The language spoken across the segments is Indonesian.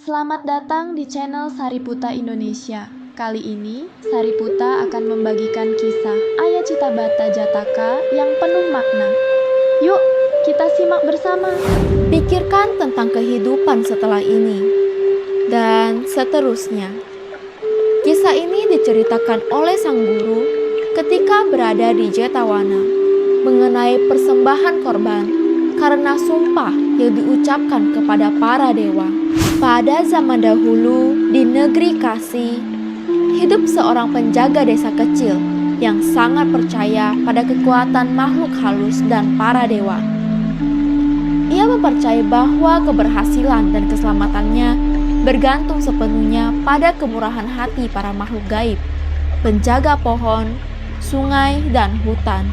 Selamat datang di channel Sariputa Indonesia. Kali ini, Sariputa akan membagikan kisah Ayah Citabata Jataka yang penuh makna. Yuk, kita simak bersama. Pikirkan tentang kehidupan setelah ini, dan seterusnya. Kisah ini diceritakan oleh sang guru ketika berada di Jetawana mengenai persembahan korban karena sumpah yang diucapkan kepada para dewa. Pada zaman dahulu di negeri Kasi, hidup seorang penjaga desa kecil yang sangat percaya pada kekuatan makhluk halus dan para dewa. Ia mempercayai bahwa keberhasilan dan keselamatannya bergantung sepenuhnya pada kemurahan hati para makhluk gaib, penjaga pohon, sungai, dan hutan.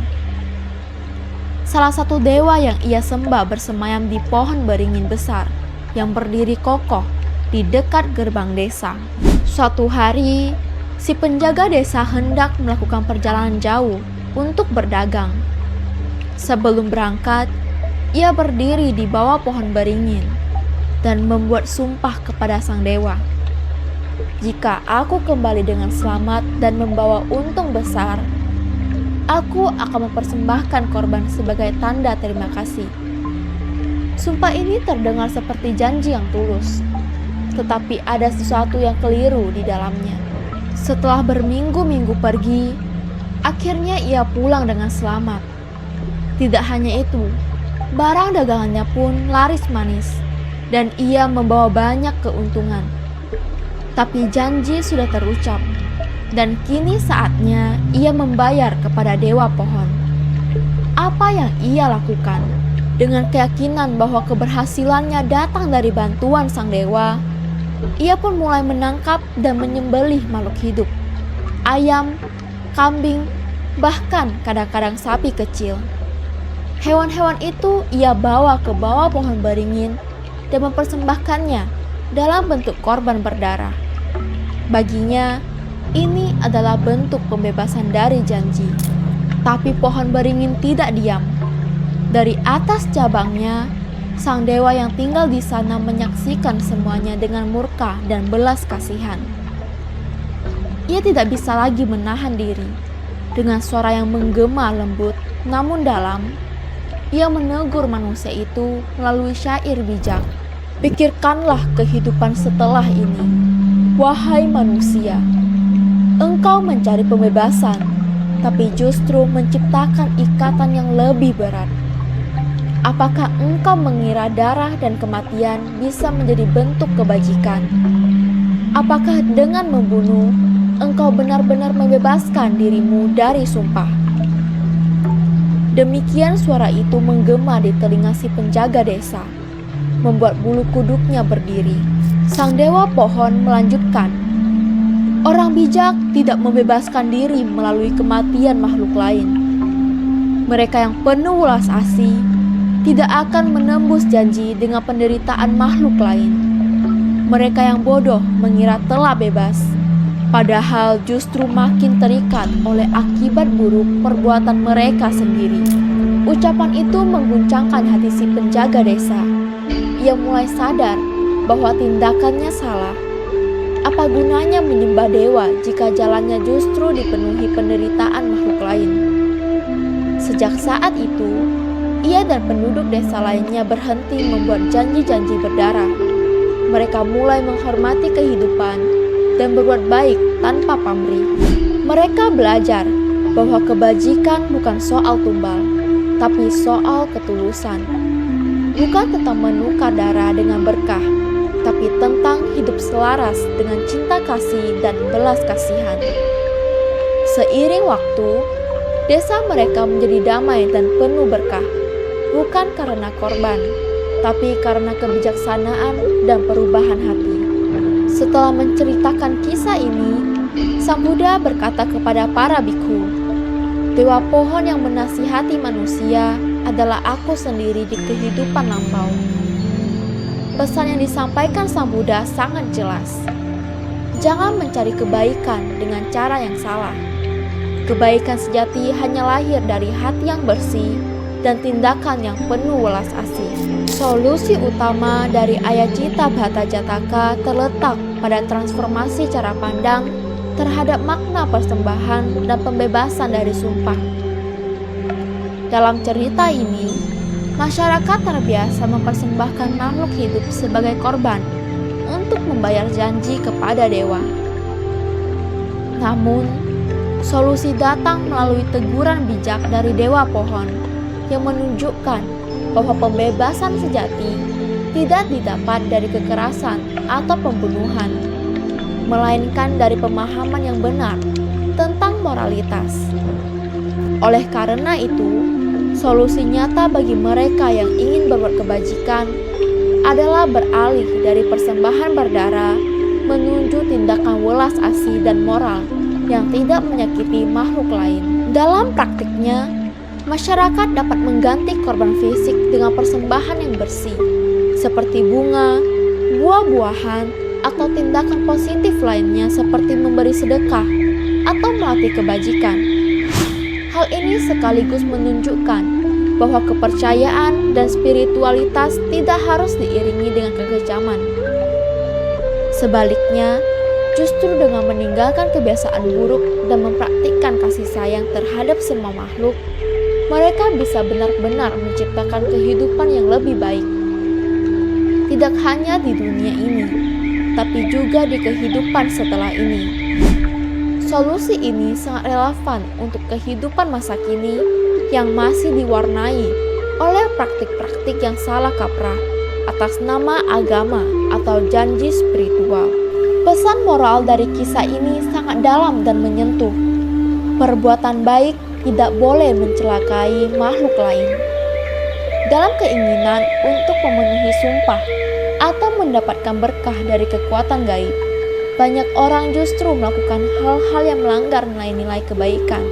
Salah satu dewa yang ia sembah bersemayam di pohon beringin besar yang berdiri kokoh di dekat gerbang desa. Suatu hari, si penjaga desa hendak melakukan perjalanan jauh untuk berdagang. Sebelum berangkat, ia berdiri di bawah pohon beringin dan membuat sumpah kepada sang dewa. Jika aku kembali dengan selamat dan membawa untung besar, aku akan mempersembahkan korban sebagai tanda terima kasih. Sumpah ini terdengar seperti janji yang tulus, tetapi ada sesuatu yang keliru di dalamnya. Setelah berminggu-minggu pergi, akhirnya ia pulang dengan selamat. Tidak hanya itu, barang dagangannya pun laris manis, dan ia membawa banyak keuntungan. Tapi janji sudah terucap, dan kini saatnya ia membayar kepada dewa pohon. Apa yang ia lakukan? Dengan keyakinan bahwa keberhasilannya datang dari bantuan sang dewa, ia pun mulai menangkap dan menyembelih makhluk hidup, ayam, kambing, bahkan kadang-kadang sapi kecil. Hewan-hewan itu ia bawa ke bawah pohon beringin dan mempersembahkannya dalam bentuk korban berdarah. Baginya, ini adalah bentuk pembebasan dari janji. Tapi pohon beringin tidak diam. Dari atas cabangnya, sang dewa yang tinggal di sana menyaksikan semuanya dengan murka dan belas kasihan. Ia tidak bisa lagi menahan diri. Dengan suara yang menggema lembut namun dalam, ia menegur manusia itu melalui syair bijak. Pikirkanlah kehidupan setelah ini. Wahai manusia, engkau mencari pembebasan, tapi justru menciptakan ikatan yang lebih berat. Apakah engkau mengira darah dan kematian bisa menjadi bentuk kebajikan? Apakah dengan membunuh, engkau benar-benar membebaskan dirimu dari sumpah? Demikian suara itu menggema di telinga si penjaga desa, membuat bulu kuduknya berdiri. Sang dewa pohon melanjutkan, orang bijak tidak membebaskan diri melalui kematian makhluk lain. Mereka yang penuh welas asih tidak akan menembus janji dengan penderitaan makhluk lain. Mereka yang bodoh mengira telah bebas, padahal justru makin terikat oleh akibat buruk perbuatan mereka sendiri. Ucapan itu mengguncangkan hati si penjaga desa. Ia mulai sadar bahwa tindakannya salah. Apa gunanya menyembah dewa jika jalannya justru dipenuhi penderitaan makhluk lain? Sejak saat itu, ia dan penduduk desa lainnya berhenti membuat janji-janji berdarah. Mereka mulai menghormati kehidupan dan berbuat baik tanpa pamrih. Mereka belajar bahwa kebajikan bukan soal tumbal, tapi soal ketulusan. Bukan tentang menukar darah dengan berkah, tapi tentang hidup selaras dengan cinta kasih dan belas kasihan. Seiring waktu, desa mereka menjadi damai dan penuh berkah. Bukan karena korban, tapi karena kebijaksanaan dan perubahan hati. Setelah menceritakan kisah ini, Sang Buddha berkata kepada para bikhu, Dewa pohon yang menasihati manusia adalah aku sendiri di kehidupan lampau. Pesan yang disampaikan Sang Buddha sangat jelas. Jangan mencari kebaikan dengan cara yang salah. Kebaikan sejati hanya lahir dari hati yang bersih, dan tindakan yang penuh welas asih. Solusi utama dari Ayacita Bhatta Jataka terletak pada transformasi cara pandang terhadap makna persembahan dan pembebasan dari sumpah. Dalam cerita ini, masyarakat terbiasa mempersembahkan makhluk hidup sebagai korban untuk membayar janji kepada dewa. Namun, solusi datang melalui teguran bijak dari Dewa Pohon yang menunjukkan bahwa pembebasan sejati tidak didapat dari kekerasan atau pembunuhan, melainkan dari pemahaman yang benar tentang moralitas. Oleh karena itu, solusi nyata bagi mereka yang ingin berbuat kebajikan adalah beralih dari persembahan berdarah menuju tindakan welas asih dan moral yang tidak menyakiti makhluk lain. Dalam praktiknya, masyarakat dapat mengganti korban fisik dengan persembahan yang bersih, seperti bunga, buah-buahan, atau tindakan positif lainnya seperti memberi sedekah atau melatih kebajikan. Hal ini sekaligus menunjukkan bahwa kepercayaan dan spiritualitas tidak harus diiringi dengan kekejaman. Sebaliknya, justru dengan meninggalkan kebiasaan buruk dan mempraktikkan kasih sayang terhadap semua makhluk, mereka bisa benar-benar menciptakan kehidupan yang lebih baik. Tidak hanya di dunia ini, tapi juga di kehidupan setelah ini. Solusi ini sangat relevan untuk kehidupan masa kini yang masih diwarnai oleh praktik-praktik yang salah kaprah atas nama agama atau janji spiritual. Pesan moral dari kisah ini sangat dalam dan menyentuh. Perbuatan baik tidak boleh mencelakai makhluk lain. Dalam keinginan untuk memenuhi sumpah atau mendapatkan berkah dari kekuatan gaib, banyak orang justru melakukan hal-hal yang melanggar nilai-nilai kebaikan,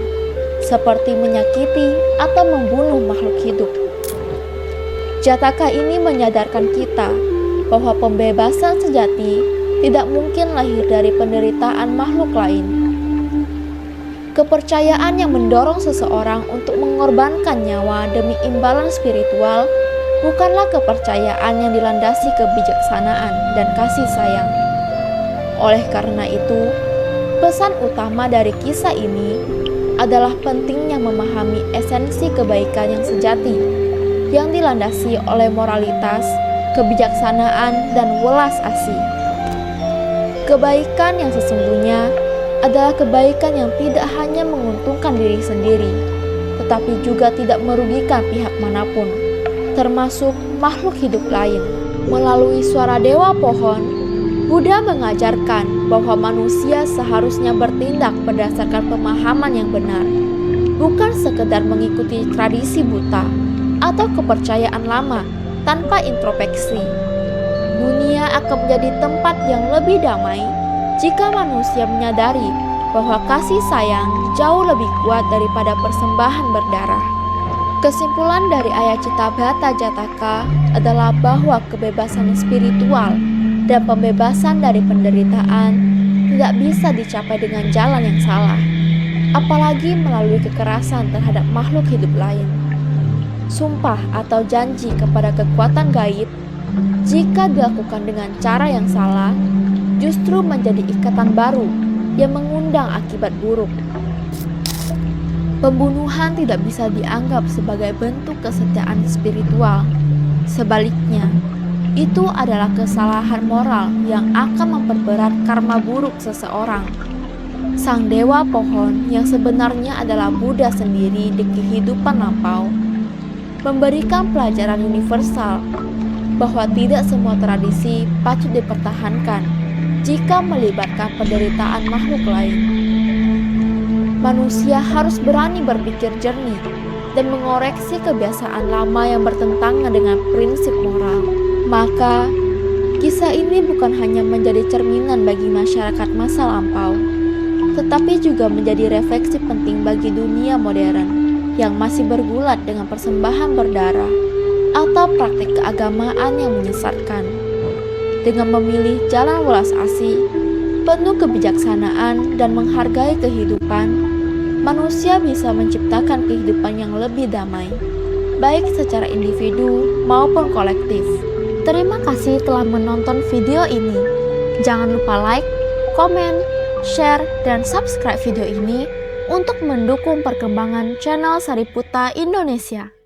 seperti menyakiti atau membunuh makhluk hidup. Jataka ini menyadarkan kita bahwa pembebasan sejati tidak mungkin lahir dari penderitaan makhluk lain. Kepercayaan yang mendorong seseorang untuk mengorbankan nyawa demi imbalan spiritual bukanlah kepercayaan yang dilandasi kebijaksanaan dan kasih sayang. Oleh karena itu, pesan utama dari kisah ini adalah pentingnya memahami esensi kebaikan yang sejati, yang dilandasi oleh moralitas, kebijaksanaan, dan welas asih. Kebaikan yang sesungguhnya adalah kebaikan yang tidak hanya menguntungkan diri sendiri, tetapi juga tidak merugikan pihak manapun, termasuk makhluk hidup lain. Melalui suara Dewa Pohon, Buddha mengajarkan bahwa manusia seharusnya bertindak berdasarkan pemahaman yang benar, bukan sekedar mengikuti tradisi buta atau kepercayaan lama tanpa introspeksi. Dunia akan menjadi tempat yang lebih damai jika manusia menyadari bahwa kasih sayang jauh lebih kuat daripada persembahan berdarah. Kesimpulan dari Ayacita Bhatta Jataka adalah bahwa kebebasan spiritual dan pembebasan dari penderitaan tidak bisa dicapai dengan jalan yang salah, apalagi melalui kekerasan terhadap makhluk hidup lain. Sumpah atau janji kepada kekuatan gaib, jika dilakukan dengan cara yang salah, justru menjadi ikatan baru yang mengundang akibat buruk. Pembunuhan tidak bisa dianggap sebagai bentuk kesetiaan spiritual. Sebaliknya, itu adalah kesalahan moral yang akan memperberat karma buruk seseorang. Sang Dewa Pohon yang sebenarnya adalah Buddha sendiri di kehidupan lampau, memberikan pelajaran universal bahwa tidak semua tradisi patut dipertahankan jika melibatkan penderitaan makhluk lain. Manusia harus berani berpikir jernih dan mengoreksi kebiasaan lama yang bertentangan dengan prinsip moral. Maka, kisah ini bukan hanya menjadi cerminan bagi masyarakat masa lampau, tetapi juga menjadi refleksi penting bagi dunia modern yang masih bergulat dengan persembahan berdarah atau praktik keagamaan yang menyesatkan. Dengan memilih jalan welas asih, penuh kebijaksanaan dan menghargai kehidupan, manusia bisa menciptakan kehidupan yang lebih damai, baik secara individu maupun kolektif. Terima kasih telah menonton video ini. Jangan lupa like, komen, share, dan subscribe video ini untuk mendukung perkembangan channel Sariputa Indonesia.